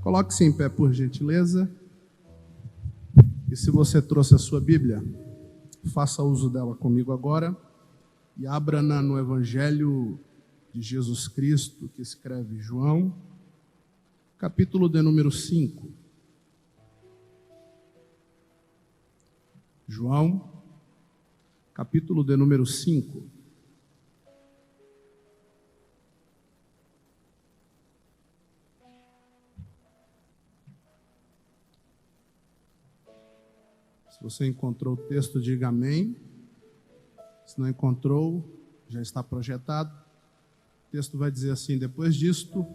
Coloque-se em pé, por gentileza. E se você trouxe a sua Bíblia, faça uso dela comigo agora e abra no Evangelho de Jesus Cristo, que escreve João, capítulo de número 5. João, capítulo de número 5. Se você encontrou o texto, diga amém. Se não encontrou, já está projetado. O texto vai dizer assim: depois disto,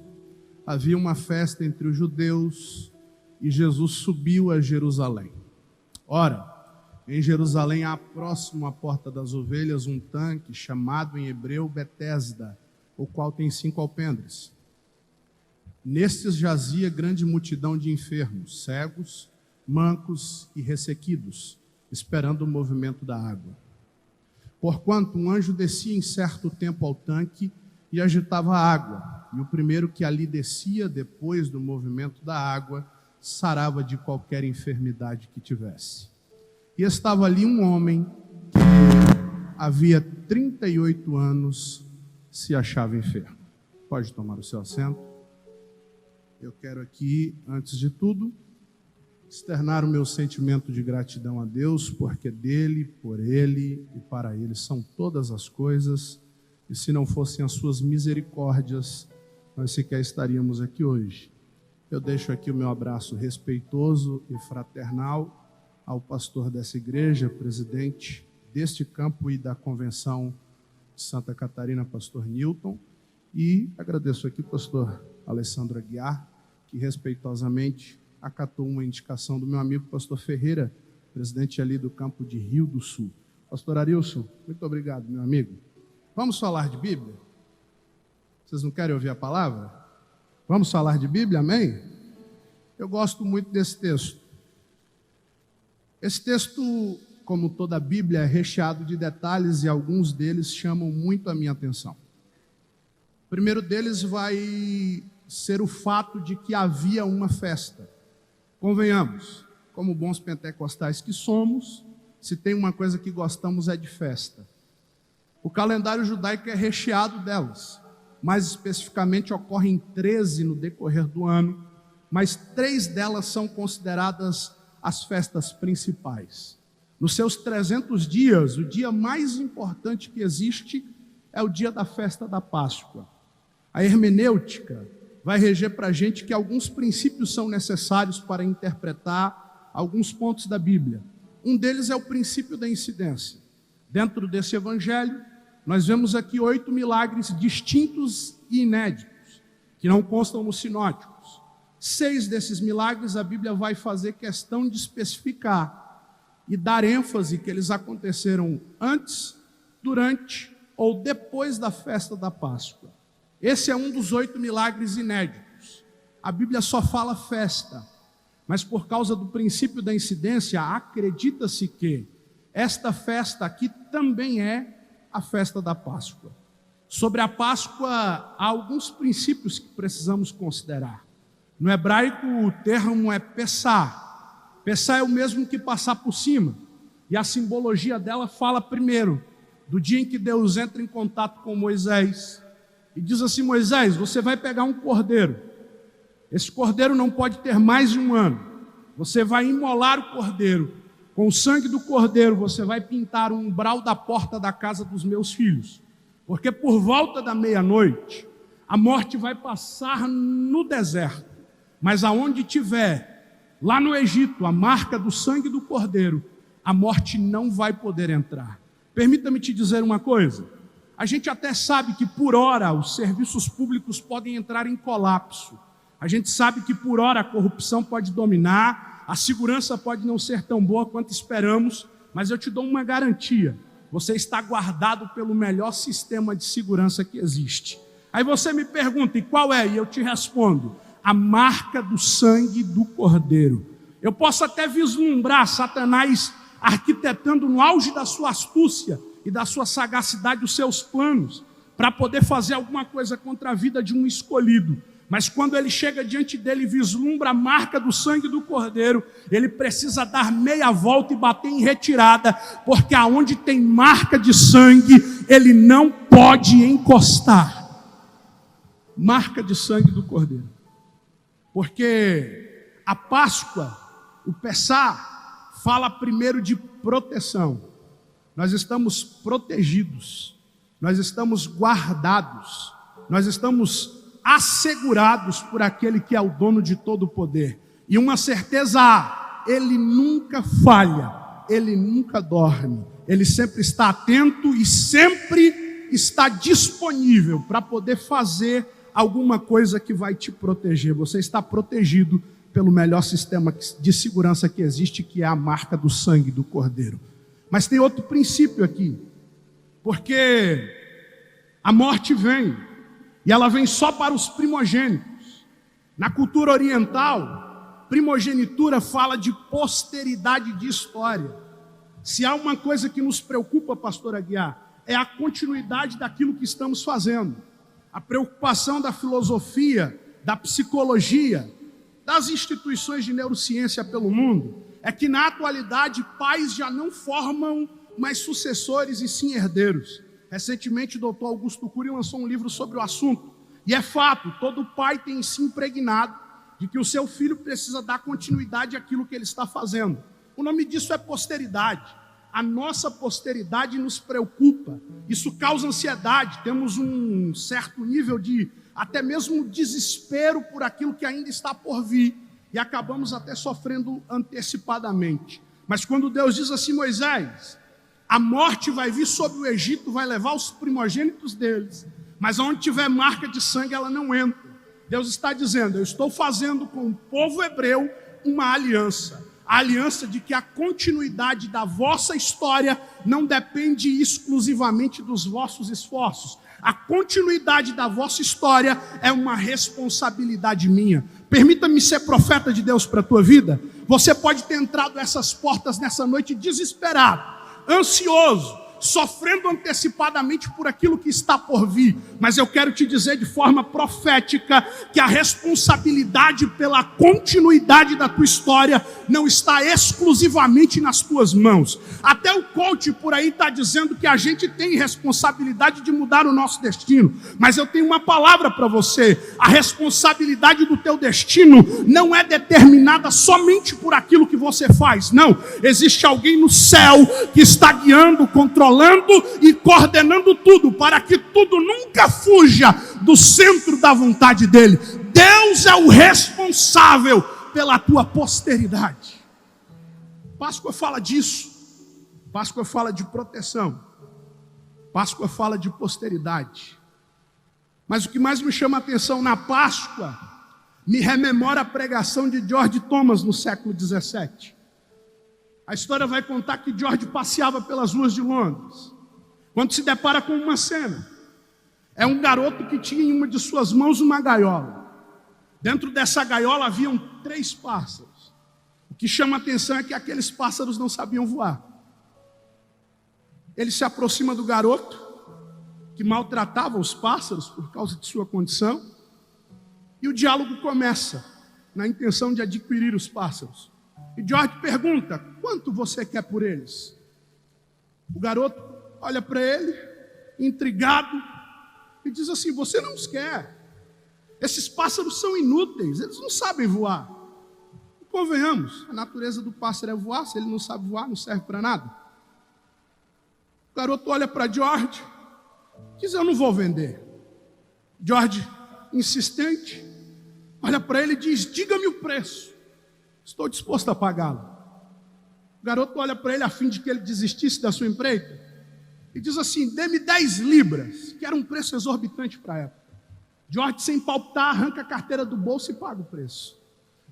havia uma festa entre os judeus e Jesus subiu a Jerusalém. Ora, em Jerusalém há próximo à porta das ovelhas um tanque chamado em hebreu Betesda, o qual tem 5 alpendres. Nestes jazia grande multidão de enfermos, cegos, mancos e ressequidos, esperando o movimento da água. Porquanto um anjo descia em certo tempo ao tanque e agitava a água, e o primeiro que ali descia depois do movimento da água sarava de qualquer enfermidade que tivesse. E estava ali um homem que havia 38 anos se achava enfermo. Pode tomar o seu assento. Eu quero aqui, antes de tudo, externar o meu sentimento de gratidão a Deus, porque dele, por ele e para ele são todas as coisas, e se não fossem as suas misericórdias, nós sequer estaríamos aqui hoje. Eu deixo aqui o meu abraço respeitoso e fraternal ao pastor dessa igreja, presidente deste campo e da convenção de Santa Catarina, pastor Newton, e agradeço aqui o pastor Alessandro Aguiar, que respeitosamente acatou uma indicação do meu amigo pastor Ferreira, presidente ali do campo de Rio do Sul. Pastor Arilson, muito obrigado, meu amigo. Vamos falar de Bíblia? Vocês não querem ouvir a palavra? Vamos falar de Bíblia, amém? Eu gosto muito desse texto. Esse texto, como toda a Bíblia, é recheado de detalhes e alguns deles chamam muito a minha atenção. O primeiro deles vai ser o fato de que havia uma festa. Convenhamos, como bons pentecostais que somos, se tem uma coisa que gostamos é de festa. O calendário judaico é recheado delas, mais especificamente ocorrem 13 no decorrer do ano, mas 3 delas são consideradas as festas principais. Nos seus 300 dias, o dia mais importante que existe é o dia da festa da Páscoa. A hermenêutica vai reger para a gente que alguns princípios são necessários para interpretar alguns pontos da Bíblia. Um deles é o princípio da incidência. Dentro desse evangelho, nós vemos aqui 8 milagres distintos e inéditos, que não constam nos sinóticos. 6 desses milagres a Bíblia vai fazer questão de especificar e dar ênfase que eles aconteceram antes, durante ou depois da festa da Páscoa. Esse é um dos 8 milagres inéditos. A Bíblia só fala festa, mas por causa do princípio da incidência, acredita-se que esta festa aqui também é a festa da Páscoa. Sobre a Páscoa, há alguns princípios que precisamos considerar. No hebraico, o termo é Pessah. Pessah é o mesmo que passar por cima. E a simbologia dela fala primeiro do dia em que Deus entra em contato com Moisés e diz assim: Moisés, você vai pegar um cordeiro. Esse cordeiro não pode ter mais de 1 ano. Você vai imolar o cordeiro. Com o sangue do cordeiro você vai pintar o umbral da porta da casa dos meus filhos. Porque por volta da meia-noite, a morte vai passar no deserto. Mas aonde tiver, lá no Egito, a marca do sangue do cordeiro, a morte não vai poder entrar. Permita-me te dizer uma coisa. A gente até sabe que por hora os serviços públicos podem entrar em colapso. A gente sabe que por hora a corrupção pode dominar, a segurança pode não ser tão boa quanto esperamos, mas eu te dou uma garantia: você está guardado pelo melhor sistema de segurança que existe. Aí você me pergunta, e qual é? E eu te respondo: a marca do sangue do Cordeiro. Eu posso até vislumbrar Satanás arquitetando no auge da sua astúcia e da sua sagacidade os seus planos para poder fazer alguma coisa contra a vida de um escolhido. Mas quando ele chega diante dele e vislumbra a marca do sangue do Cordeiro, ele precisa dar meia volta e bater em retirada, porque aonde tem marca de sangue, ele não pode encostar. Marca de sangue do Cordeiro. Porque a Páscoa, o Pessá, fala primeiro de proteção. Nós estamos protegidos, nós estamos guardados, nós estamos assegurados por aquele que é o dono de todo o poder. E uma certeza há: ele nunca falha, ele nunca dorme, ele sempre está atento e sempre está disponível para poder fazer alguma coisa que vai te proteger. Você está protegido pelo melhor sistema de segurança que existe, que é a marca do sangue do Cordeiro. Mas tem outro princípio aqui, porque a morte vem, e ela vem só para os primogênitos. Na cultura oriental, primogenitura fala de posteridade de história. Se há uma coisa que nos preocupa, pastor Aguiar, é a continuidade daquilo que estamos fazendo. A preocupação da filosofia, da psicologia, das instituições de neurociência pelo mundo, é que na atualidade pais já não formam mais sucessores e sim herdeiros. Recentemente o doutor Augusto Cury lançou um livro sobre o assunto. E é fato, todo pai tem se impregnado de que o seu filho precisa dar continuidade àquilo que ele está fazendo. O nome disso é posteridade. A nossa posteridade nos preocupa. Isso causa ansiedade. Temos um certo nível de até mesmo desespero por aquilo que ainda está por vir. E acabamos até sofrendo antecipadamente. Mas quando Deus diz assim: Moisés, a morte vai vir sobre o Egito, vai levar os primogênitos deles, mas onde tiver marca de sangue ela não entra. Deus está dizendo: eu estou fazendo com o povo hebreu uma aliança. A aliança de que a continuidade da vossa história não depende exclusivamente dos vossos esforços. A continuidade da vossa história é uma responsabilidade minha. Permita-me ser profeta de Deus para a tua vida. Você pode ter entrado essas portas nessa noite desesperado, ansioso, sofrendo antecipadamente por aquilo que está por vir. Mas eu quero te dizer de forma profética que a responsabilidade pela continuidade da tua história não está exclusivamente nas tuas mãos. Até o coach por aí está dizendo que a gente tem responsabilidade de mudar o nosso destino. Mas eu tenho uma palavra para você: a responsabilidade do teu destino não é determinada somente por aquilo que você faz. Não, existe alguém no céu que está guiando, controlando e coordenando tudo, para que tudo nunca fuja do centro da vontade dele. Deus é o responsável pela tua posteridade. Páscoa fala disso. Páscoa fala de proteção. Páscoa fala de posteridade. Mas o que mais me chama a atenção na Páscoa me rememora a pregação de George Thomas no século 17. A história vai contar que George passeava pelas ruas de Londres, quando se depara com uma cena. É um garoto que tinha em uma de suas mãos uma gaiola. Dentro dessa gaiola haviam 3 pássaros. O que chama a atenção é que aqueles pássaros não sabiam voar. Ele se aproxima do garoto, que maltratava os pássaros por causa de sua condição, e o diálogo começa na intenção de adquirir os pássaros. E George pergunta: quanto você quer por eles? O garoto olha para ele, intrigado, e diz assim: você não os quer. Esses pássaros são inúteis, eles não sabem voar. Convenhamos, a natureza do pássaro é voar. Se ele não sabe voar, não serve para nada. O garoto olha para George, diz: eu não vou vender. George, insistente, olha para ele e diz: diga-me o preço. Estou disposto a pagá-lo. O garoto olha para ele a fim de que ele desistisse da sua empreita e diz assim: dê-me 10 libras, que era um preço exorbitante para a época. George, sem palpitar, arranca a carteira do bolso e paga o preço.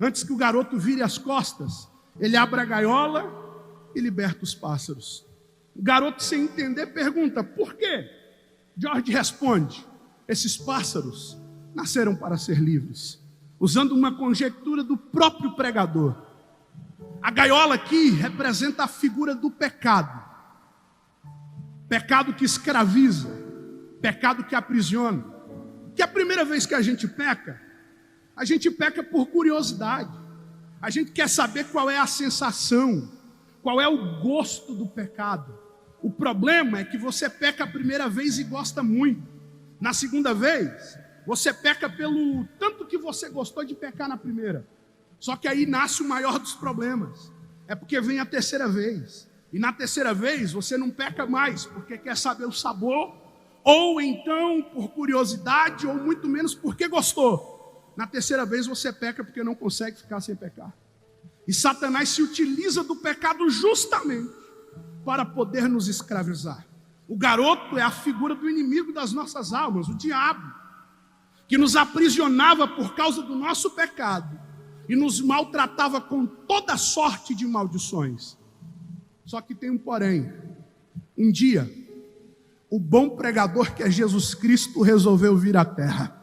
Antes que o garoto vire as costas, ele abre a gaiola e liberta os pássaros. O garoto, sem entender, pergunta: por quê? George responde: esses pássaros nasceram para ser livres. Usando uma conjectura do próprio pregador. A gaiola aqui representa a figura do pecado. Pecado que escraviza, pecado que aprisiona. Que a primeira vez que a gente peca, A gente peca por curiosidade. A gente quer saber qual é a sensação, qual é o gosto do pecado. O problema é que você peca a primeira vez e gosta muito. Na segunda vez, você peca pelo tanto que você gostou de pecar na primeira. Só que aí nasce o maior dos problemas. É porque vem a terceira vez. E na terceira vez você não peca mais, porque quer saber o sabor, ou então por curiosidade, ou muito menos porque gostou. Na terceira vez você peca porque não consegue ficar sem pecar. E Satanás se utiliza do pecado justamente para poder nos escravizar. O garoto é a figura do inimigo das nossas almas, o diabo, que nos aprisionava por causa do nosso pecado e nos maltratava com toda sorte de maldições. Só que tem um porém. Um dia, o bom pregador que é Jesus Cristo resolveu vir à terra.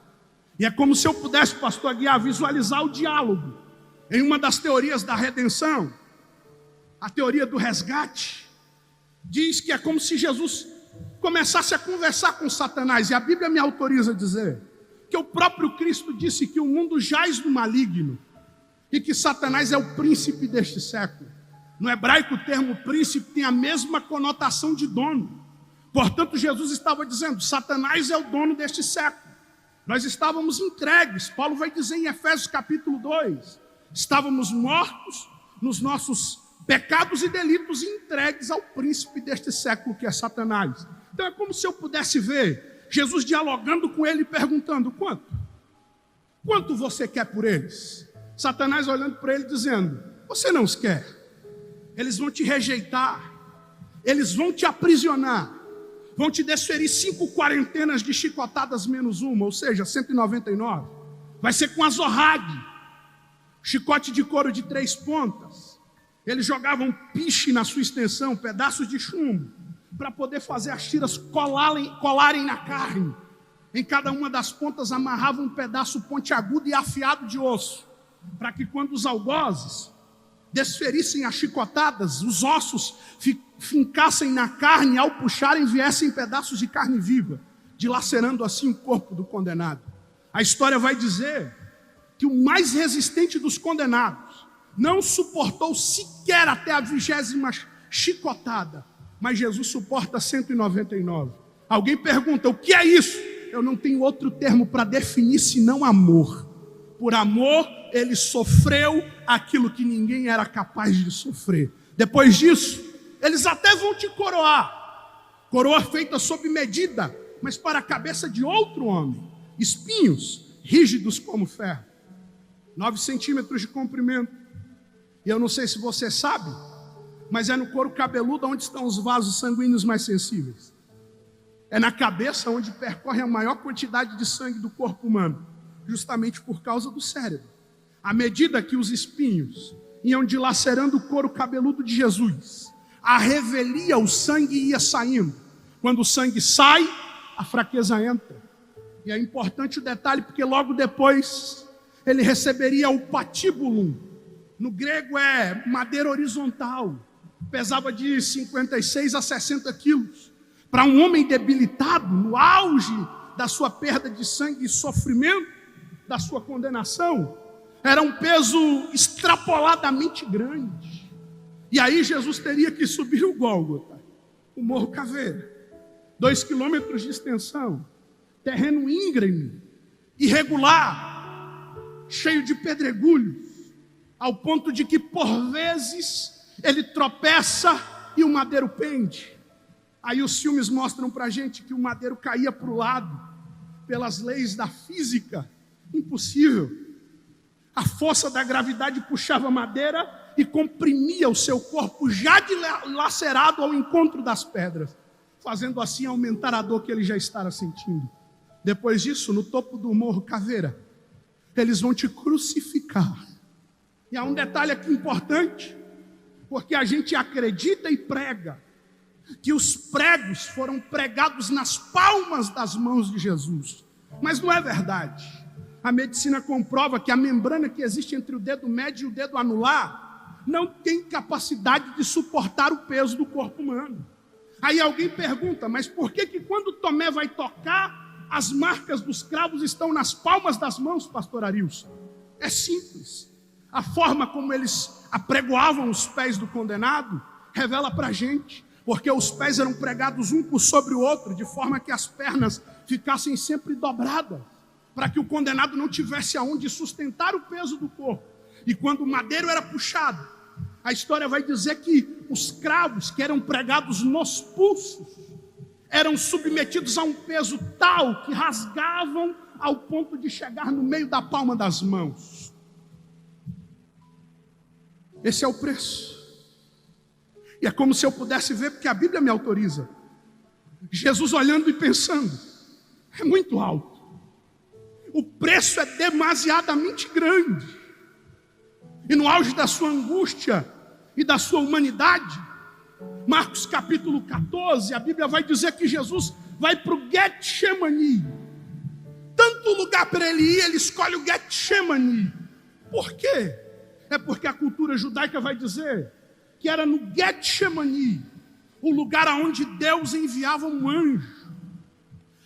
E é como se eu pudesse, pastor Aguiar, visualizar o diálogo em uma das teorias da redenção, a teoria do resgate. Diz que é como se Jesus começasse a conversar com Satanás. E a Bíblia me autoriza a dizer que o próprio Cristo disse que o mundo jaz no maligno e que Satanás é o príncipe deste século. No hebraico, o termo príncipe tem a mesma conotação de dono. Portanto, Jesus estava dizendo: Satanás é o dono deste século. Nós estávamos entregues. Paulo vai dizer em Efésios capítulo 2: estávamos mortos nos nossos pecados e delitos e entregues ao príncipe deste século, que é Satanás. Então é como se eu pudesse ver Jesus dialogando com ele e perguntando: quanto você quer por eles? Satanás olhando para ele dizendo: você não os quer. Eles vão te rejeitar, eles vão te aprisionar, vão te desferir 5 quarentenas de chicotadas menos uma, ou seja, 199. Vai ser com azorrague, chicote de couro de 3 pontas. Eles jogavam piche na sua extensão, pedaços de chumbo, para poder fazer as tiras colarem na carne. Em cada uma das pontas amarravam um pedaço pontiagudo e afiado de osso, para que quando os algozes desferissem as chicotadas, os ossos fincassem na carne e ao puxarem viessem pedaços de carne viva, dilacerando assim o corpo do condenado. A história vai dizer que o mais resistente dos condenados não suportou sequer até a 20ª chicotada, mas Jesus suporta 199. Alguém pergunta: o que é isso? Eu não tenho outro termo para definir senão amor. Por amor, ele sofreu aquilo que ninguém era capaz de sofrer. Depois disso, eles até vão te coroar. Coroa feita sob medida, mas para a cabeça de outro homem. Espinhos rígidos como ferro. 9 centímetros de comprimento. E eu não sei se você sabe, mas é no couro cabeludo onde estão os vasos sanguíneos mais sensíveis. É na cabeça onde percorre a maior quantidade de sangue do corpo humano, justamente por causa do cérebro. À medida que os espinhos iam dilacerando o couro cabeludo de Jesus, a revelia, o sangue ia saindo. Quando o sangue sai, a fraqueza entra. E é importante o detalhe, porque logo depois ele receberia o patíbulum. No grego é madeira horizontal. Pesava de 56 a 60 quilos. Para um homem debilitado, no auge da sua perda de sangue e sofrimento, da sua condenação, era um peso extrapoladamente grande. E aí Jesus teria que subir o Gólgota, o Morro Caveira, 2 quilômetros de extensão, terreno íngreme, irregular, cheio de pedregulhos, ao ponto de que por vezes ele tropeça e o madeiro pende. Aí os filmes mostram para a gente que o madeiro caía para o lado, pelas leis da física. Impossível. A força da gravidade puxava a madeira e comprimia o seu corpo já dilacerado ao encontro das pedras, fazendo assim aumentar a dor que ele já estava sentindo. Depois disso, no topo do Morro Caveira, eles vão te crucificar. E há um detalhe aqui importante, porque a gente acredita e prega que os pregos foram pregados nas palmas das mãos de Jesus, mas não é verdade. A medicina comprova que a membrana que existe entre o dedo médio e o dedo anular não tem capacidade de suportar o peso do corpo humano. Aí alguém pergunta: mas por que quando Tomé vai tocar, as marcas dos cravos estão nas palmas das mãos, pastor Arilson? É simples. A forma como eles apregoavam os pés do condenado revela para a gente, porque os pés eram pregados um por sobre o outro, de forma que as pernas ficassem sempre dobradas, para que o condenado não tivesse aonde sustentar o peso do corpo. E quando o madeiro era puxado, a história vai dizer que os cravos que eram pregados nos pulsos eram submetidos a um peso tal que rasgavam ao ponto de chegar no meio da palma das mãos. Esse é o preço. E é como se eu pudesse ver, porque a Bíblia me autoriza. Jesus olhando e pensando, é muito alto. O preço é demasiadamente grande. E no auge da sua angústia e da sua humanidade, Marcos capítulo 14, a Bíblia vai dizer que Jesus vai para o Getsemane. Tanto lugar para ele ir, ele escolhe o Getsemane. Por quê? É porque a cultura judaica vai dizer que era no Getsemane, o lugar aonde Deus enviava um anjo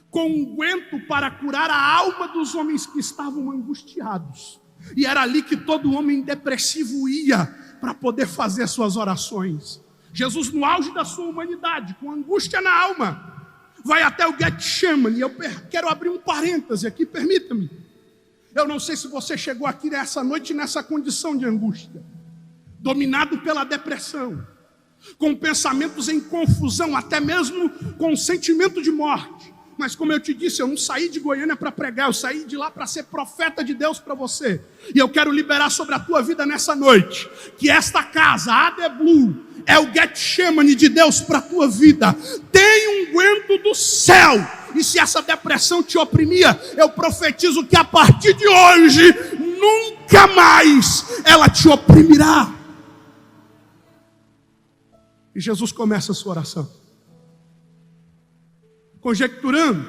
com unguento para curar a alma dos homens que estavam angustiados. E era ali que todo homem depressivo ia para poder fazer suas orações. Jesus, no auge da sua humanidade, com angústia na alma, vai até o Getsemane. Eu quero abrir um parêntese aqui, permita-me. Eu não sei se você chegou aqui nessa noite nessa condição de angústia, dominado pela depressão, com pensamentos em confusão, até mesmo com sentimento de morte. Mas como eu te disse, eu não saí de Goiânia para pregar, eu saí de lá para ser profeta de Deus para você. E eu quero liberar sobre a tua vida nessa noite, que esta casa, a AD Blue, é o Getsemane de Deus para a tua vida. Tem unguento do céu. E se essa depressão te oprimia, eu profetizo que a partir de hoje, nunca mais ela te oprimirá. E Jesus começa a sua oração, conjecturando.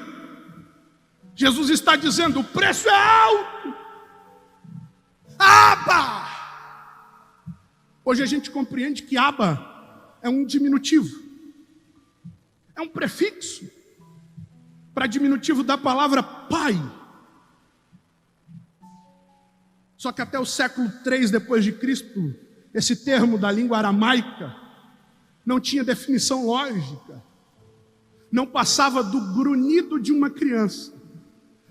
Jesus está dizendo, o preço é alto. Abba! Hoje a gente compreende que Abba é um diminutivo, é um prefixo para diminutivo da palavra pai. Só que até o século 3 depois de Cristo, esse termo da língua aramaica não tinha definição lógica. Não passava do grunhido de uma criança,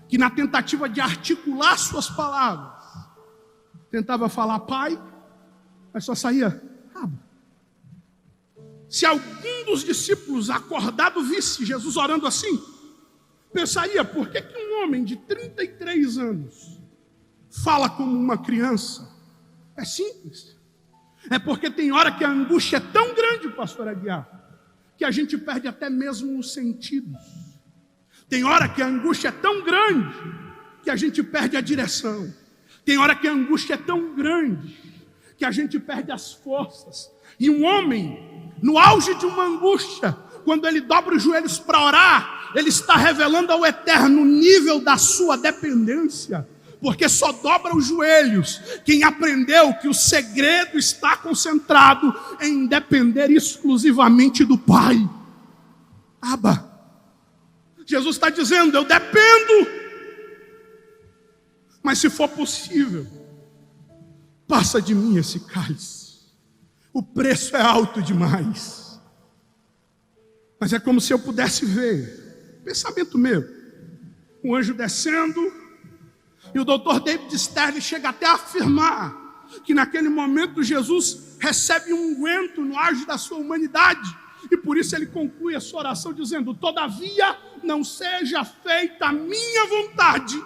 que na tentativa de articular suas palavras, tentava falar pai, mas só saía Abba. Se algum dos discípulos acordado visse Jesus orando assim, pensaria, por que um homem de 33 anos fala como uma criança? É simples. É porque tem hora que a angústia é tão grande, pastor Aguiar, que a gente perde até mesmo os sentidos. Tem hora que a angústia é tão grande que a gente perde a direção. Tem hora que a angústia é tão grande que a gente perde as forças. E um homem, no auge de uma angústia, quando ele dobra os joelhos para orar, ele está revelando ao Eterno o nível da sua dependência. Porque só dobra os joelhos quem aprendeu que o segredo está concentrado em depender exclusivamente do Pai. Abba. Jesus está dizendo, eu dependo, mas se for possível, passa de mim esse cálice. O preço é alto demais. Mas é como se eu pudesse ver, pensamento meu, um anjo descendo. E o Dr. David Sterling chega até a afirmar que naquele momento Jesus recebe um unguento no auge da sua humanidade. E por isso ele conclui a sua oração dizendo, todavia não seja feita a minha vontade,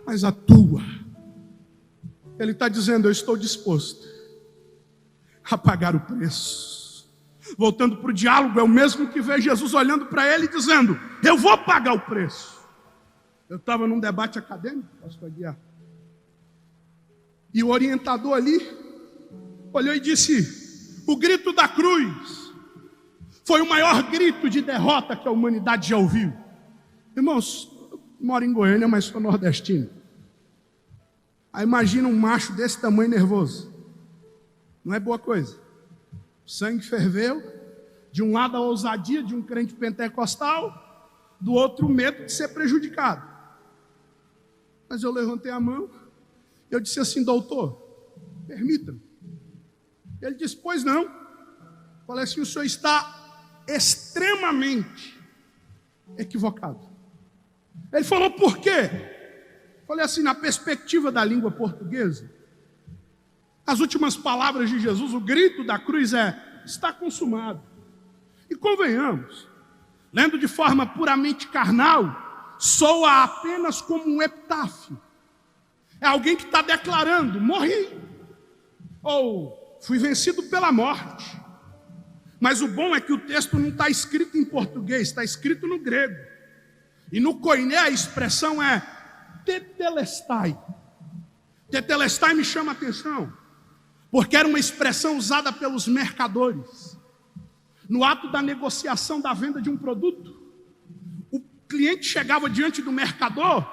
mas a tua. Ele está dizendo, eu estou disposto a pagar o preço. Voltando para o diálogo, é o mesmo que vê Jesus olhando para ele dizendo, eu vou pagar o preço. Eu estava num debate acadêmico, pastor Aguiar, e o orientador ali olhou e disse, o grito da cruz foi o maior grito de derrota que a humanidade já ouviu. Irmãos, eu moro em Goiânia, mas sou nordestino. Aí imagina um macho desse tamanho nervoso. Não é boa coisa. O sangue ferveu, de um lado a ousadia de um crente pentecostal, do outro o medo de ser prejudicado. Mas eu levantei a mão, Eu disse assim: doutor, permita-me. Ele disse: pois não. Falei assim: o senhor está extremamente equivocado. Ele falou: por quê? Falei assim: na perspectiva da língua portuguesa, as últimas palavras de Jesus, o grito da cruz é: está consumado. E convenhamos, lendo de forma puramente carnal, soa apenas como um epitáfio. É alguém que está declarando: morri, ou fui vencido pela morte. Mas o bom é que o texto não está escrito em português, está escrito no grego. E no koiné a expressão é tetelestai. Tetelestai me chama a atenção, porque era uma expressão usada pelos mercadores. No ato da negociação da venda de um produto, o cliente chegava diante do mercador,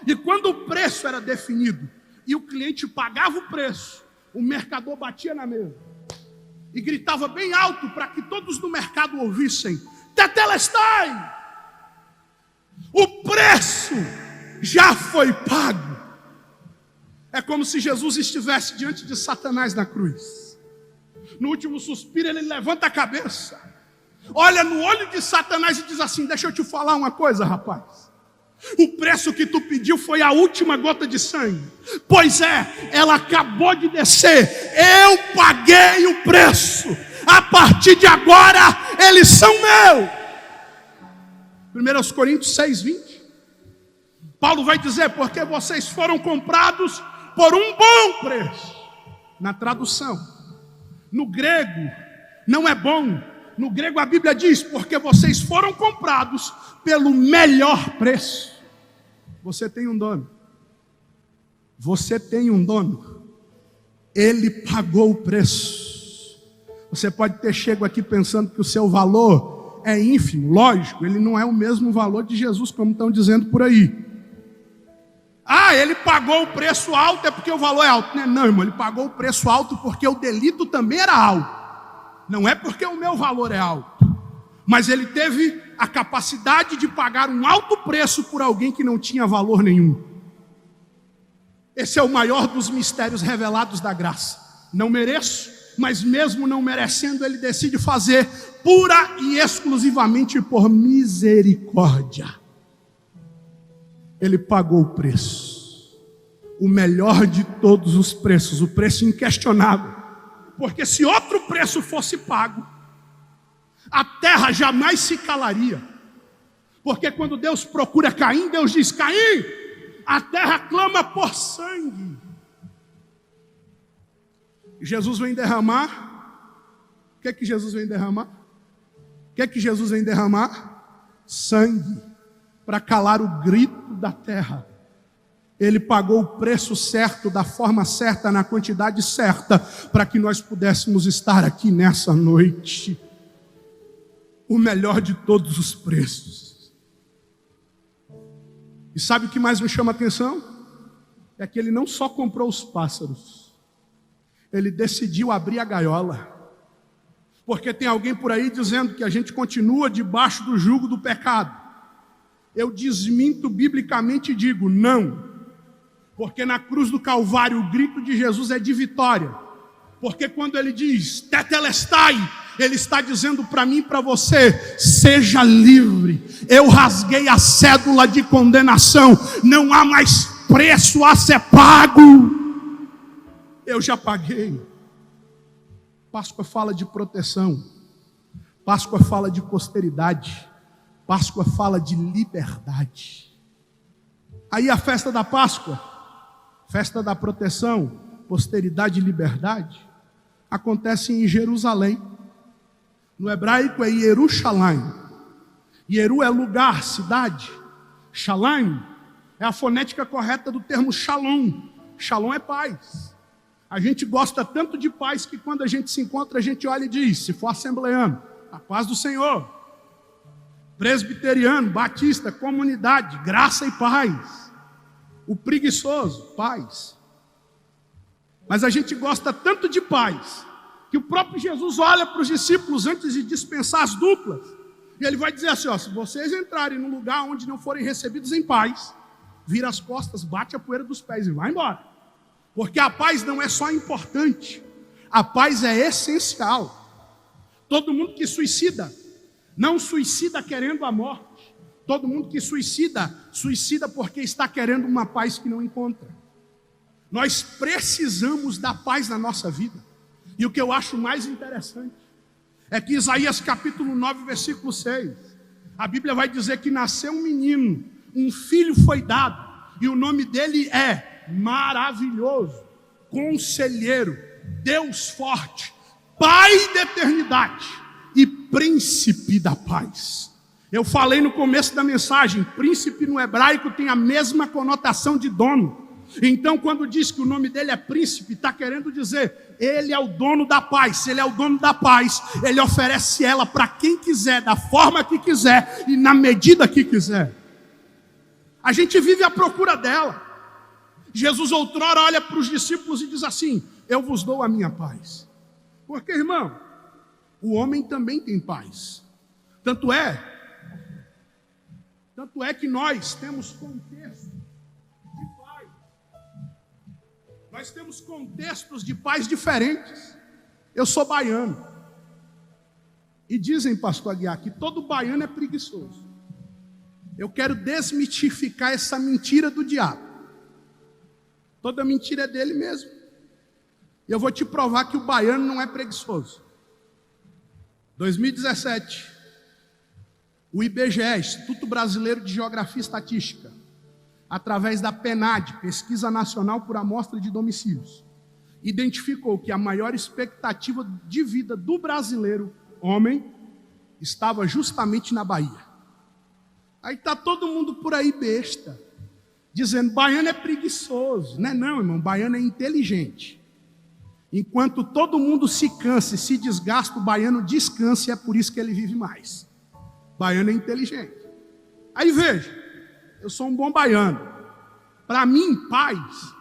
e quando o preço era definido e o cliente pagava o preço, o mercador batia na mesa e gritava bem alto para que todos no mercado ouvissem: tetelestai! O preço já foi pago. É como se Jesus estivesse diante de Satanás na cruz. No último suspiro ele levanta a cabeça, olha no olho de Satanás e diz assim: deixa eu te falar uma coisa, rapaz. O preço que tu pediu foi a última gota de sangue. Pois é, ela acabou de descer. Eu paguei o preço. A partir de agora, eles são meus. 1 Coríntios 6:20. Paulo vai dizer: porque vocês foram comprados por um bom preço. Na tradução, no grego, não é bom. No grego a Bíblia diz: porque vocês foram comprados pelo melhor preço. Você tem um dono. Você tem um dono. Ele pagou o preço. Você pode ter chego aqui pensando que o seu valor é ínfimo. Lógico, ele não é o mesmo valor de Jesus, como estão dizendo por aí. Ah, ele pagou o preço alto, é porque o valor é alto. Não, irmão, ele pagou o preço alto porque o delito também era alto. Não é porque o meu valor é alto. Mas ele teve a capacidade de pagar um alto preço por alguém que não tinha valor nenhum. Esse é o maior dos mistérios revelados da graça. Não mereço, mas mesmo não merecendo, ele decide fazer pura e exclusivamente por misericórdia. Ele pagou o preço, o melhor de todos os preços, o preço inquestionável. Porque se outro preço fosse pago, a terra jamais se calaria. Porque quando Deus procura Caim, Deus diz: Caim, a terra clama por sangue. Jesus vem derramar. O que é que Jesus vem derramar? O que é que Jesus vem derramar? Sangue, para calar o grito da terra. Ele pagou o preço certo, da forma certa, na quantidade certa, para que nós pudéssemos estar aqui nessa noite. O melhor de todos os preços. E sabe o que mais me chama a atenção? É que ele não só comprou os pássaros, ele decidiu abrir a gaiola. Porque tem alguém por aí dizendo que a gente continua debaixo do jugo do pecado. Eu desminto biblicamente e digo: não. Porque na cruz do Calvário o grito de Jesus é de vitória. Porque quando ele diz tetelestai, ele está dizendo para mim e para você: seja livre. Eu rasguei a cédula de condenação. Não há mais preço a ser pago. Eu já paguei. Páscoa fala de proteção. Páscoa fala de posteridade. Páscoa fala de liberdade. Aí a festa da Páscoa, festa da proteção, posteridade e liberdade, acontece em Jerusalém. No hebraico é Yerushalayim. Yeru é lugar, cidade. Shalayim é a fonética correta do termo shalom. Shalom é paz. A gente gosta tanto de paz que quando a gente se encontra, a gente olha e diz: se for assembleano, a paz do Senhor. Presbiteriano, batista, comunidade, graça e paz. O preguiçoso, paz. Mas a gente gosta tanto de paz que o próprio Jesus olha para os discípulos antes de dispensar as duplas, e ele vai dizer assim: ó, se vocês entrarem num lugar onde não forem recebidos em paz, vira as costas, bate a poeira dos pés e vai embora. Porque a paz não é só importante, a paz é essencial. Todo mundo que suicida, não suicida querendo a morte. Todo mundo que suicida, suicida porque está querendo uma paz que não encontra. Nós precisamos da paz na nossa vida. E o que eu acho mais interessante é que Isaías capítulo 9, versículo 6, a Bíblia vai dizer que nasceu um menino, um filho foi dado, e o nome dele é Maravilhoso, Conselheiro, Deus Forte, Pai da Eternidade e Príncipe da Paz. Eu falei no começo da mensagem, príncipe no hebraico tem a mesma conotação de dono. Então, quando diz que o nome dele é príncipe, está querendo dizer, ele é o dono da paz. Se ele é o dono da paz, ele oferece ela para quem quiser, da forma que quiser e na medida que quiser. A gente vive à procura dela. Jesus outrora olha para os discípulos e diz assim: eu vos dou a minha paz. Porque, irmão, o homem também tem paz. Tanto é que nós temos contexto. Nós temos contextos de paz diferentes. Eu sou baiano. E dizem, pastor Aguiar, que todo baiano é preguiçoso. Eu quero desmitificar essa mentira do diabo. Toda mentira é dele mesmo. E eu vou te provar que o baiano não é preguiçoso. 2017, o IBGE, Instituto Brasileiro de Geografia e Estatística, através da PNAD, Pesquisa Nacional por Amostra de Domicílios, identificou que a maior expectativa de vida do brasileiro, homem, estava justamente na Bahia. Aí está todo mundo por aí besta, dizendo, baiano é preguiçoso. Não é não, irmão, baiano é inteligente. Enquanto todo mundo se cansa e se desgasta, o baiano descansa e é por isso que ele vive mais. Baiano é inteligente. Aí veja, eu sou um bom baiano. Para mim, paz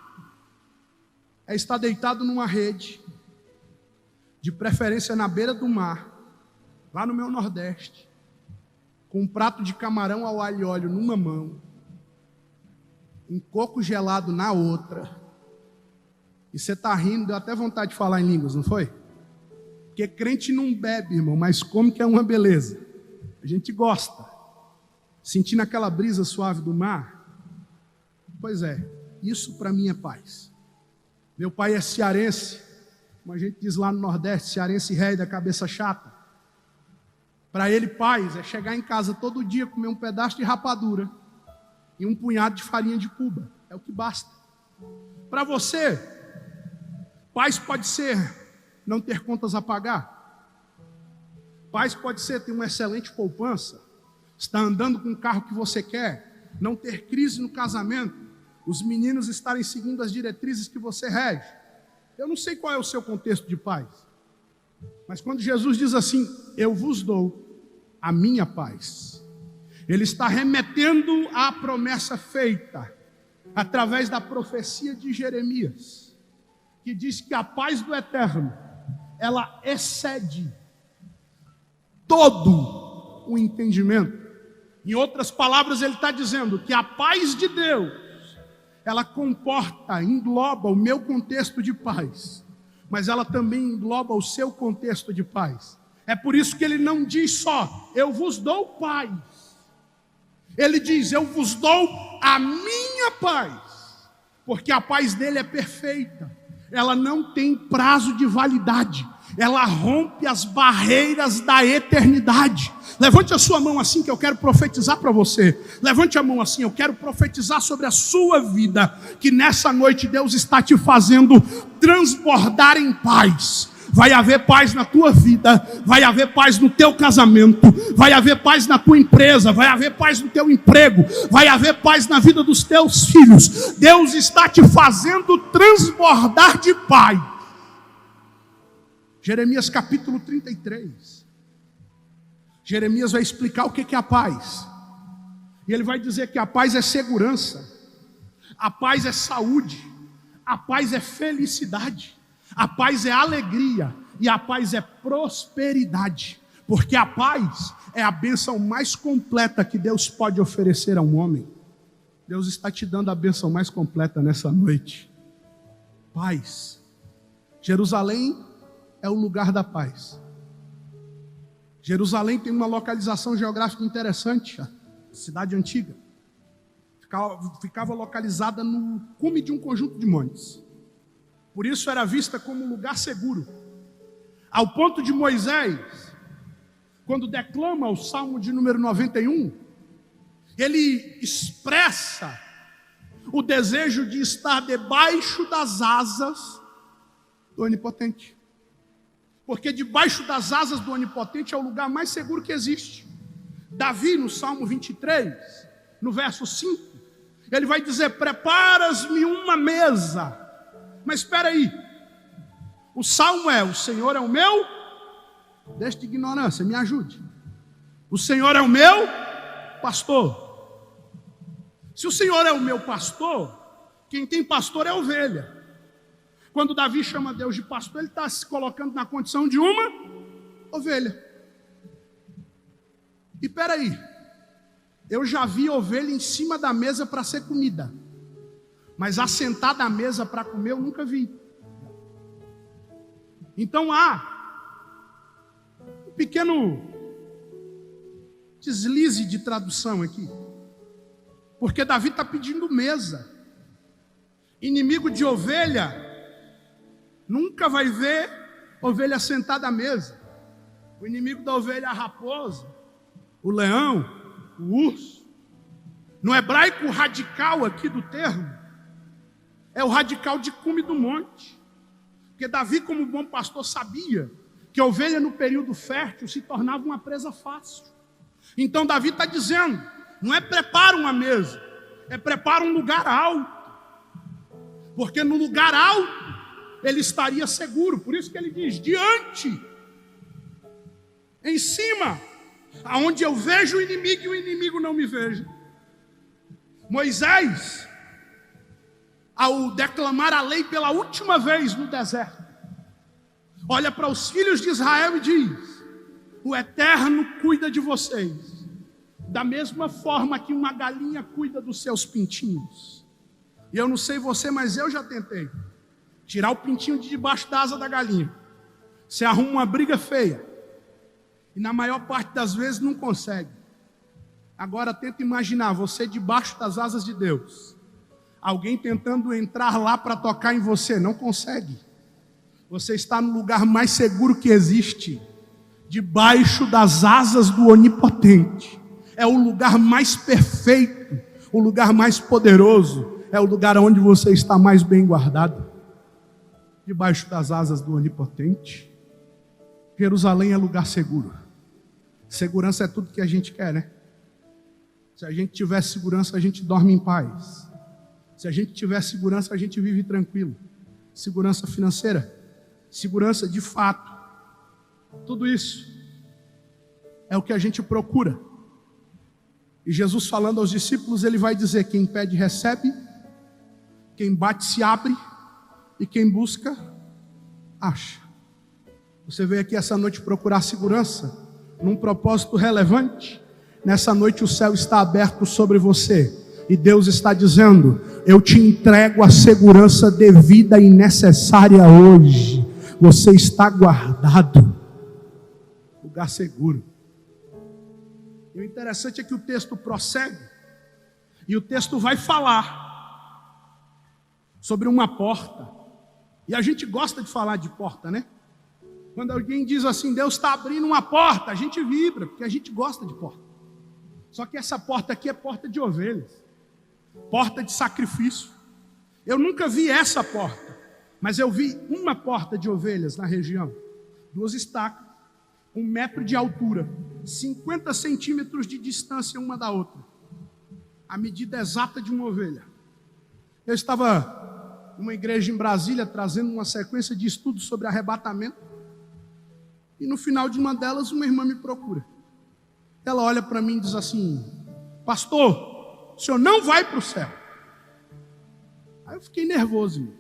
é estar deitado numa rede, de preferência na beira do mar, lá no meu Nordeste, com um prato de camarão ao alho e óleo numa mão, um coco gelado na outra. E você está rindo, deu até vontade de falar em línguas, não foi? Porque crente não bebe, irmão, mas come que é uma beleza. A gente gosta. Sentindo aquela brisa suave do mar. Pois é, isso para mim é paz. Meu pai é cearense, como a gente diz lá no Nordeste, cearense rei da cabeça chata. Para ele, paz é chegar em casa todo dia, comer um pedaço de rapadura e um punhado de farinha de Cuba. É o que basta. Para você, paz pode ser não ter contas a pagar. Paz pode ser ter uma excelente poupança, estar andando com o carro que você quer, não ter crise no casamento, os meninos estarem seguindo as diretrizes que você rege. Eu não sei qual é o seu contexto de paz, mas quando Jesus diz assim, eu vos dou a minha paz, Ele está remetendo à promessa feita através da profecia de Jeremias, que diz que a paz do Eterno, ela excede todo o entendimento. Em outras palavras, ele está dizendo que a paz de Deus, ela comporta, engloba o meu contexto de paz, mas ela também engloba o seu contexto de paz. É por isso que ele não diz só, eu vos dou paz. Ele diz, eu vos dou a minha paz, porque a paz dele é perfeita. Ela não tem prazo de validade. Ela rompe as barreiras da eternidade. Levante a sua mão assim que eu quero profetizar para você. Levante a mão assim, eu quero profetizar sobre a sua vida, que nessa noite Deus está te fazendo transbordar em paz. Vai haver paz na tua vida, vai haver paz no teu casamento, vai haver paz na tua empresa, vai haver paz no teu emprego, vai haver paz na vida dos teus filhos. Deus está te fazendo transbordar de paz. Jeremias capítulo 33. Jeremias vai explicar o que é a paz. E ele vai dizer que a paz é segurança, a paz é saúde, a paz é felicidade, a paz é alegria e a paz é prosperidade. Porque a paz é a bênção mais completa que Deus pode oferecer a um homem. Deus está te dando a bênção mais completa nessa noite. Paz. Jerusalém é o lugar da paz. Jerusalém tem uma localização geográfica interessante, a cidade antiga. Ficava localizada no cume de um conjunto de montes. Por isso era vista como um lugar seguro. Ao ponto de Moisés, quando declama o Salmo de número 91, ele expressa o desejo de estar debaixo das asas do Onipotente. Porque debaixo das asas do Onipotente é o lugar mais seguro que existe. Davi, no Salmo 23, no verso 5, ele vai dizer: preparas-me uma mesa. Mas espera aí, o Salmo é: o Senhor é o meu, deixa de ignorância, me ajude. O Senhor é o meu pastor. Se o Senhor é o meu pastor, quem tem pastor é ovelha. Quando Davi chama Deus de pastor, ele está se colocando na condição de uma ovelha. E peraí, eu já vi ovelha em cima da mesa para ser comida, mas assentada à mesa para comer eu nunca vi. Então há um pequeno deslize de tradução aqui, porque Davi está pedindo mesa. Inimigo de ovelha nunca vai ver ovelha sentada à mesa. O inimigo da ovelha é a raposa, o leão, o urso. No hebraico, o radical aqui do termo é o radical de cume do monte. Porque Davi, como bom pastor, sabia que a ovelha no período fértil se tornava uma presa fácil. Então Davi está dizendo: não é prepara uma mesa, é prepara um lugar alto. Porque no lugar alto ele estaria seguro. Por isso que ele diz: diante, em cima, aonde eu vejo o inimigo e o inimigo não me veja. Moisés, ao declamar a lei pela última vez no deserto, olha para os filhos de Israel e diz: o Eterno cuida de vocês, da mesma forma que uma galinha cuida dos seus pintinhos. E eu não sei você, mas eu já tentei tirar o pintinho de debaixo da asa da galinha. Você arruma uma briga feia, e na maior parte das vezes não consegue. Agora tenta imaginar você debaixo das asas de Deus, alguém tentando entrar lá para tocar em você, não consegue. Você está no lugar mais seguro que existe, debaixo das asas do Onipotente. É o lugar mais perfeito, o lugar mais poderoso, é o lugar onde você está mais bem guardado, debaixo das asas do Onipotente. Jerusalém é lugar seguro. Segurança é tudo que a gente quer, né? Se a gente tiver segurança, a gente dorme em paz. Se a gente tiver segurança, a gente vive tranquilo. Segurança financeira, segurança de fato. Tudo isso é o que a gente procura. E Jesus, falando aos discípulos, ele vai dizer: quem pede recebe, quem bate se abre, e quem busca acha. Você veio aqui essa noite procurar segurança num propósito relevante. Nessa noite o céu está aberto sobre você, e Deus está dizendo: eu te entrego a segurança devida e necessária hoje. Você está guardado, lugar seguro. E o interessante é que o texto prossegue, e o texto vai falar sobre uma porta. E a gente gosta de falar de porta, né? Quando alguém diz assim: Deus está abrindo uma porta, a gente vibra, porque a gente gosta de porta. Só que essa porta aqui é porta de ovelhas, porta de sacrifício. Eu nunca vi essa porta, mas eu vi uma porta de ovelhas na região. 2 estacas, 1 metro de altura, 50 centímetros de distância uma da outra. A medida exata de uma ovelha. Eu estava numa igreja em Brasília, trazendo uma sequência de estudos sobre arrebatamento. E no final de uma delas, uma irmã me procura. Ela olha para mim e diz assim: pastor, o senhor não vai para o céu. Aí eu fiquei nervoso.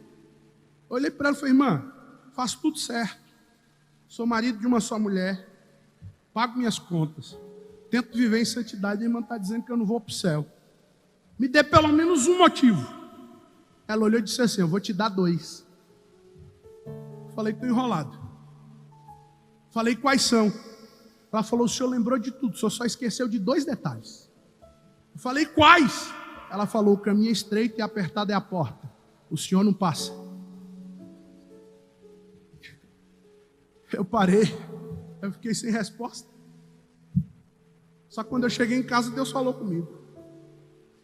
Olhei para ela e falei: irmã, faço tudo certo. Sou marido de uma só mulher, pago minhas contas, tento viver em santidade. A irmã está dizendo que eu não vou para o céu. Me dê pelo menos um motivo. Ela olhou e disse assim: eu vou te dar 2. falei, estou enrolado. Falei, quais são? Ela falou, o senhor lembrou de tudo, o senhor só esqueceu de 2 detalhes. Eu falei, quais? Ela falou, o caminho é estreito e apertada é a porta. O senhor não passa. Eu parei, eu fiquei sem resposta. Só que quando eu cheguei em casa, Deus falou comigo.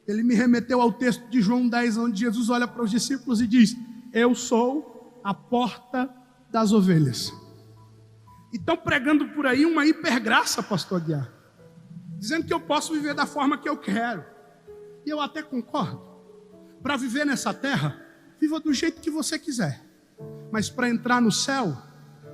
Ele me remeteu ao texto de João 10, onde Jesus olha para os discípulos e diz, eu sou a porta das ovelhas. E estão pregando por aí uma hipergraça, pastor Aguiar, dizendo que eu posso viver da forma que eu quero. E eu até concordo. Para viver nessa terra, viva do jeito que você quiser. Mas para entrar no céu,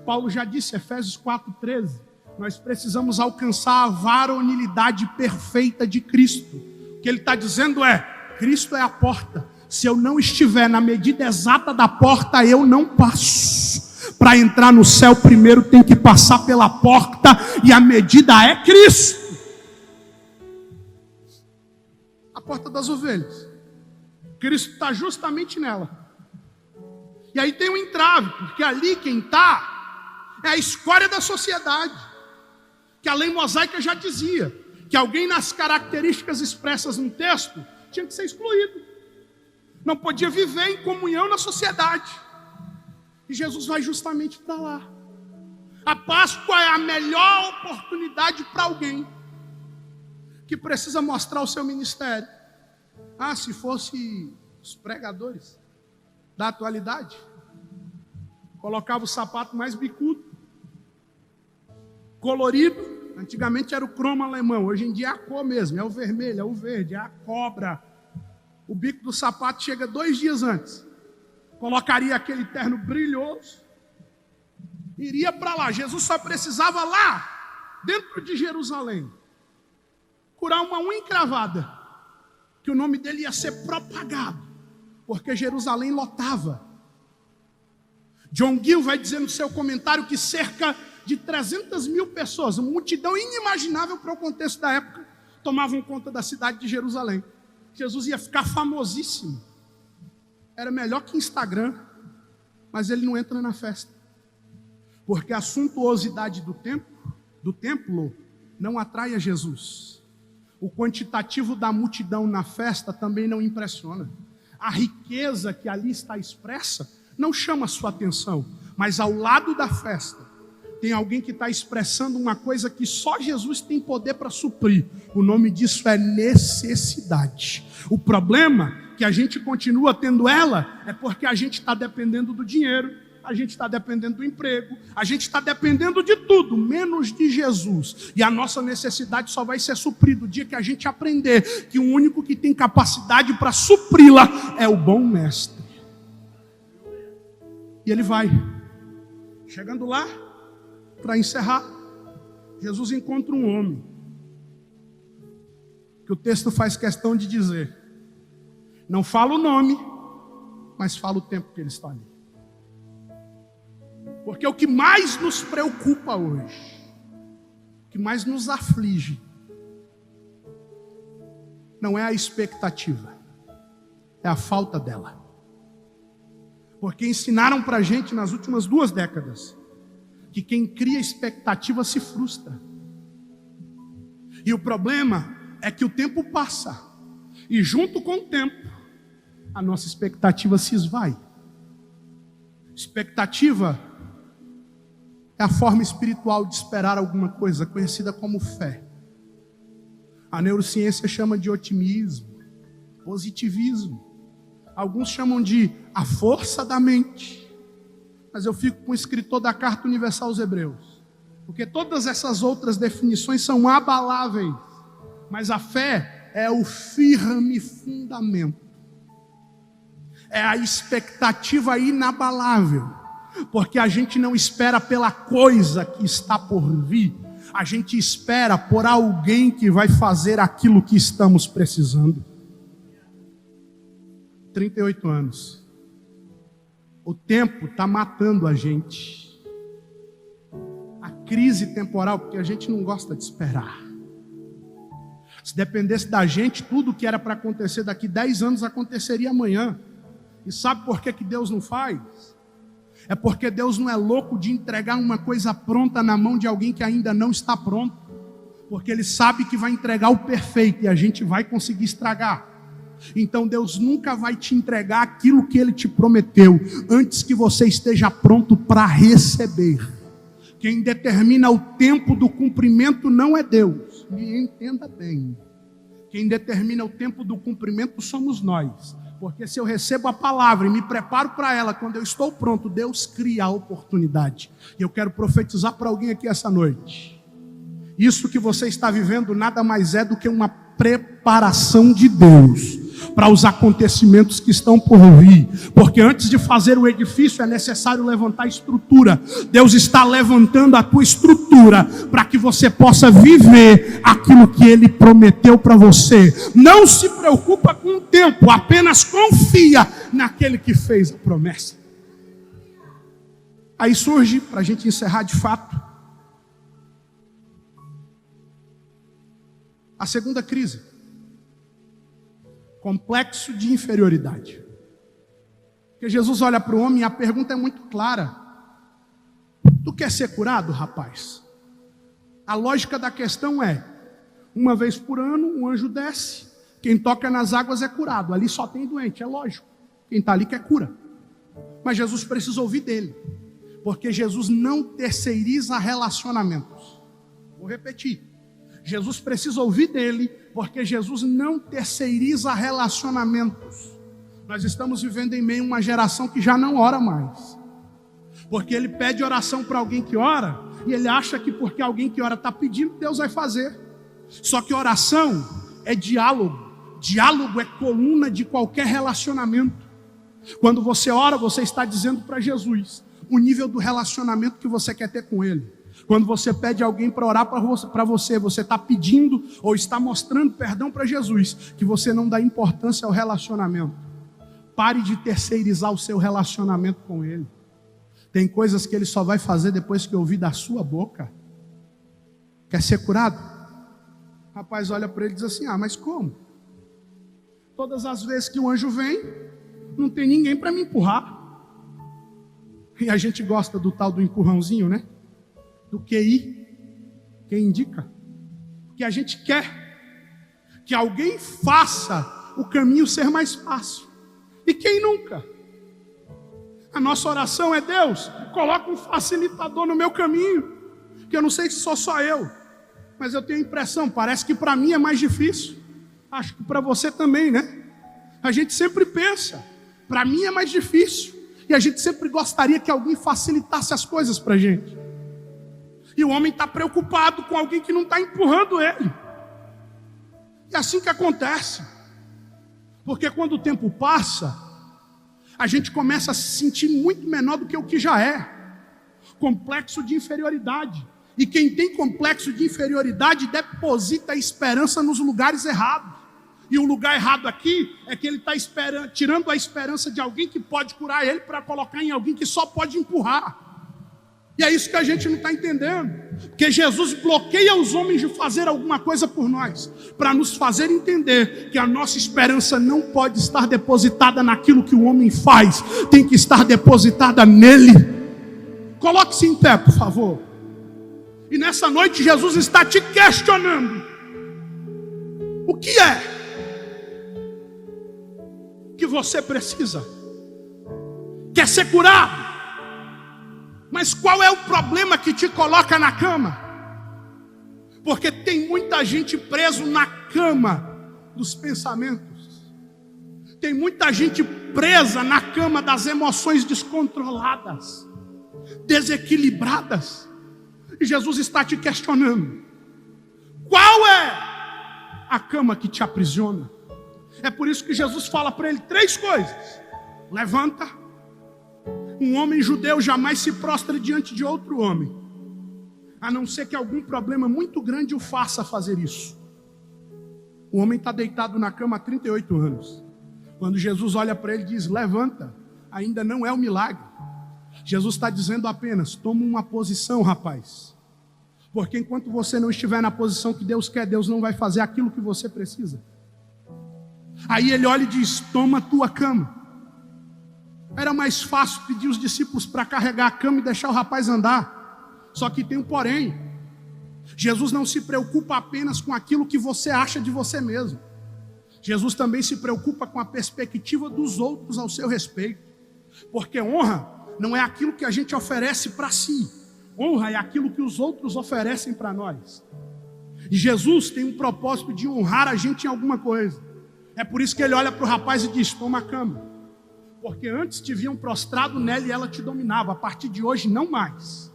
Paulo já disse, Efésios 4:13, nós precisamos alcançar a varonilidade perfeita de Cristo. O que ele está dizendo é, Cristo é a porta. Se eu não estiver na medida exata da porta, eu não passo. Para entrar no céu, primeiro tem que passar pela porta, e a medida é Cristo. A porta das ovelhas. Cristo está justamente nela. E aí tem um entrave, porque ali quem está é a escória da sociedade. Que a lei mosaica já dizia, que alguém nas características expressas no texto tinha que ser excluído. Não podia viver em comunhão na sociedade. E Jesus vai justamente para lá. A Páscoa é a melhor oportunidade para alguém que precisa mostrar o seu ministério. Ah, se fosse os pregadores da atualidade, colocava o sapato mais bicudo, colorido. Antigamente era o cromo alemão, hoje em dia é a cor mesmo, é o vermelho, é o verde, é a cobra. O bico do sapato chega 2 dias antes. Colocaria aquele terno brilhoso, iria para lá. Jesus só precisava lá, dentro de Jerusalém, curar uma unha encravada, que o nome dele ia ser propagado, porque Jerusalém lotava. John Gill vai dizer no seu comentário que cerca de 300 mil pessoas, uma multidão inimaginável para o contexto da época, tomavam conta da cidade de Jerusalém. Jesus ia ficar famosíssimo. Era melhor que Instagram, mas ele não entra na festa. Porque a suntuosidade do templo não atrai a Jesus. O quantitativo da multidão na festa também não impressiona. A riqueza que ali está expressa não chama a sua atenção. Mas ao lado da festa, tem alguém que está expressando uma coisa que só Jesus tem poder para suprir. O nome disso é necessidade. O problema que a gente continua tendo ela é porque a gente está dependendo do dinheiro, a gente está dependendo do emprego, a gente está dependendo de tudo, menos de Jesus. E a nossa necessidade só vai ser suprida o dia que a gente aprender que o único que tem capacidade para supri-la é o bom mestre. E ele vai. Chegando lá, para encerrar, Jesus encontra um homem, que o texto faz questão de dizer, não fala o nome, mas fala o tempo que ele está ali. Porque o que mais nos preocupa hoje, o que mais nos aflige, não é a expectativa, é a falta dela. Porque ensinaram para a gente nas últimas 2 décadas, que quem cria expectativa se frustra. E o problema é que o tempo passa, e junto com o tempo, a nossa expectativa se esvai. Expectativa é a forma espiritual de esperar alguma coisa, conhecida como fé. A neurociência chama de otimismo, positivismo. Alguns chamam de a força da mente. Mas eu fico com o escritor da Carta Universal aos Hebreus, porque todas essas outras definições são abaláveis, mas a fé é o firme fundamento, é a expectativa inabalável, porque a gente não espera pela coisa que está por vir, a gente espera por alguém que vai fazer aquilo que estamos precisando. 38 anos. O tempo está matando a gente. A crise temporal, porque a gente não gosta de esperar. Se dependesse da gente, tudo que era para acontecer daqui 10 anos aconteceria amanhã. E sabe por que Deus não faz? É porque Deus não é louco de entregar uma coisa pronta na mão de alguém que ainda não está pronto. Porque Ele sabe que vai entregar o perfeito e a gente vai conseguir estragar. Então Deus nunca vai te entregar aquilo que Ele te prometeu, antes que você esteja pronto para receber. Quem determina o tempo do cumprimento não é Deus. Me entenda bem. Quem determina o tempo do cumprimento somos nós. Porque se eu recebo a palavra e me preparo para ela, quando eu estou pronto, Deus cria a oportunidade. E eu quero profetizar para alguém aqui essa noite. Isso que você está vivendo nada mais é do que uma preparação de Deus para os acontecimentos que estão por vir. Porque antes de fazer o edifício é necessário levantar a estrutura. Deus está levantando a tua estrutura para que você possa viver aquilo que Ele prometeu para você. Não se preocupa com o tempo, apenas confia naquele que fez a promessa. Aí surge, para a gente encerrar de fato, a segunda crise. Complexo de inferioridade. Porque Jesus olha para o homem e a pergunta é muito clara. Tu quer ser curado, rapaz? A lógica da questão é, uma vez por ano um anjo desce, quem toca nas águas é curado, ali só tem doente, é lógico. Quem está ali quer cura. Mas Jesus precisa ouvir dele. Porque Jesus não terceiriza relacionamentos. Vou repetir. Jesus precisa ouvir dele, porque Jesus não terceiriza relacionamentos. Nós estamos vivendo em meio a uma geração que já não ora mais. Porque ele pede oração para alguém que ora, e ele acha que porque alguém que ora está pedindo, Deus vai fazer. Só que oração é diálogo. Diálogo é coluna de qualquer relacionamento. Quando você ora, você está dizendo para Jesus o nível do relacionamento que você quer ter com ele. Quando você pede alguém para orar para você, você está pedindo ou está mostrando perdão para Jesus, que você não dá importância ao relacionamento. Pare de terceirizar o seu relacionamento com Ele. Tem coisas que Ele só vai fazer depois que ouvir da sua boca. Quer ser curado? O rapaz olha para ele e diz assim, mas como? Todas as vezes que o anjo vem, não tem ninguém para me empurrar. E a gente gosta do tal do empurrãozinho, né? Do QI, quem indica, que a gente quer que alguém faça o caminho ser mais fácil. E quem nunca? A nossa oração é: Deus, coloca um facilitador no meu caminho, que eu não sei se sou só eu, mas eu tenho a impressão, parece que para mim é mais difícil. Acho que para você também, né? A gente sempre pensa, para mim é mais difícil, e a gente sempre gostaria que alguém facilitasse as coisas para a gente. E o homem está preocupado com alguém que não está empurrando ele. E é assim que acontece. Porque quando o tempo passa, a gente começa a se sentir muito menor do que o que já é. Complexo de inferioridade. E quem tem complexo de inferioridade deposita a esperança nos lugares errados. E o lugar errado aqui é que ele está tirando a esperança de alguém que pode curar ele para colocar em alguém que só pode empurrar. E é isso que a gente não está entendendo. Porque Jesus bloqueia os homens de fazer alguma coisa por nós, para nos fazer entender que a nossa esperança não pode estar depositada naquilo que o homem faz, tem que estar depositada nele. Coloque-se em pé, por favor. E nessa noite Jesus está te questionando. O que é que você precisa? Quer ser curado? Mas qual é o problema que te coloca na cama? Porque tem muita gente preso na cama dos pensamentos. Tem muita gente presa na cama das emoções descontroladas, desequilibradas. E Jesus está te questionando. Qual é a cama que te aprisiona? É por isso que Jesus fala para ele 3 coisas. Levanta. Um homem judeu jamais se prostra diante de outro homem, a não ser que algum problema muito grande o faça fazer isso. O homem está deitado na cama há 38 anos. Quando Jesus olha para ele e diz, levanta, ainda não é um milagre. Jesus está dizendo apenas, toma uma posição, rapaz. Porque enquanto você não estiver na posição que Deus quer, Deus não vai fazer aquilo que você precisa. Aí ele olha e diz, toma a tua cama. Era mais fácil pedir os discípulos para carregar a cama e deixar o rapaz andar. Só que tem um porém. Jesus não se preocupa apenas com aquilo que você acha de você mesmo. Jesus também se preocupa com a perspectiva dos outros ao seu respeito. Porque honra não é aquilo que a gente oferece para si. Honra é aquilo que os outros oferecem para nós. E Jesus tem um propósito de honrar a gente em alguma coisa. É por isso que ele olha para o rapaz e diz: toma a cama. Porque antes te viam prostrado nela e ela te dominava. A partir de hoje não mais.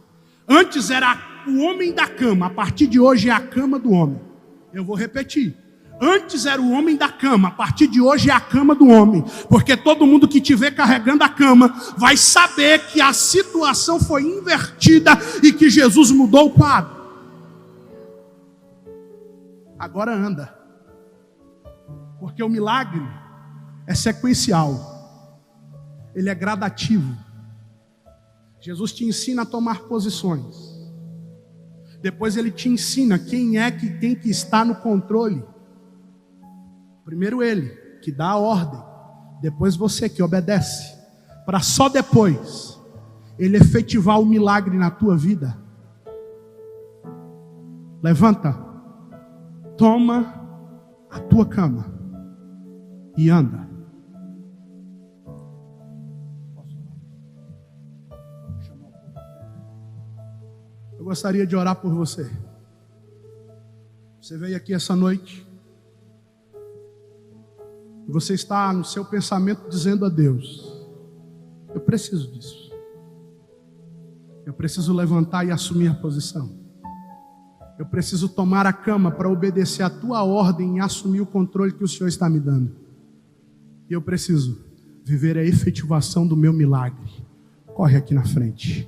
Antes era o homem da cama. A partir de hoje é a cama do homem. Eu vou repetir. Antes era o homem da cama, a partir de hoje é a cama do homem. Porque todo mundo que te vê carregando a cama vai saber que a situação foi invertida e que Jesus mudou o quadro. Agora anda. Porque o milagre é sequencial. Ele é gradativo. Jesus te ensina a tomar posições. Depois ele te ensina quem é que tem que estar no controle. Primeiro ele, que dá a ordem. Depois você, que obedece. Para só depois ele efetivar o milagre na tua vida. Levanta. Toma a tua cama. E anda. Eu gostaria de orar por você. Você veio aqui essa noite. E você está no seu pensamento dizendo a Deus: eu preciso disso. Eu preciso levantar e assumir a posição. Eu preciso tomar a cama para obedecer a tua ordem e assumir o controle que o Senhor está me dando. E eu preciso viver a efetivação do meu milagre. Corre aqui na frente.